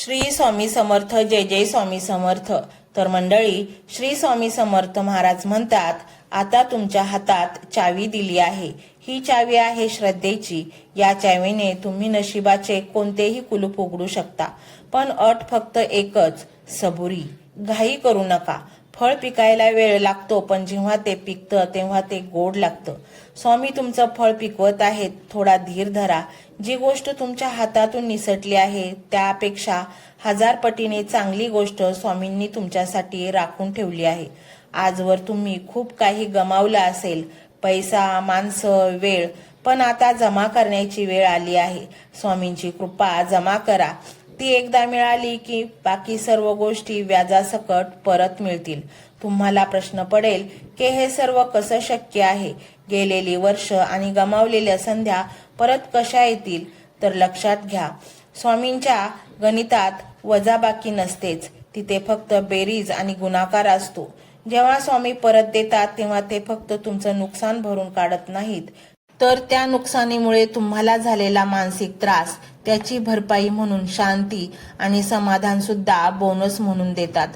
श्री स्वामी समर्थ. जय जय स्वामी समर्थ. तर मंडळी, श्री स्वामी समर्थ महाराज म्हणतात, आता तुमच्या हातात चावी दिली आहे. ही चावी आहे श्रद्धेची. या चावीने तुम्ही नशिबाचे कोणतेही कुलूप उघडू शकता. पण अट फक्त एकच, सबुरी. घाई करू नका. फळ पिकायला वेळ लागतो, पण जेव्हा ते पिकतं तेव्हा ते गोड लागतं. स्वामी तुमचं फळ पिकवत आहेत. थोडा धीर धरा. जी गोष्ट तुमच्या हातातून निसटली आहे त्यापेक्षा 1000 पटीने चांगली गोष्ट स्वामींनी तुमच्यासाठी राखून ठेवली आहे. आजवर तुम्ही खूप काही गमावलं असेल, पैसा, माणसं, वेळ, पण आता जमा करण्याची वेळ आली आहे. स्वामींची कृपा जमा करा. ती एकदा मिळाली की बाकी सर्व गोष्टी व्याजासकट परत मिळतील. तुम्हाला प्रश्न पडेल की हे सर्व कसं शक्य आहे? गेलेली वर्ष आणि गमावलेल्या संध्या परत कशा येतील? तर लक्षात घ्या, स्वामींच्या गणितात वजाबाकी नसतेच. तिथे फक्त बेरीज आणि गुणाकार असतो. जेव्हा स्वामी परत देतात तेव्हा ते फक्त तुमचं नुकसान भरून काढत नाहीत, तर त्या नुकसानीमुळे तुम्हाला झालेला मानसिक त्रास, त्याची भरपाई म्हणून शांती आणि समाधान सुद्धा बोनस म्हणून देतात.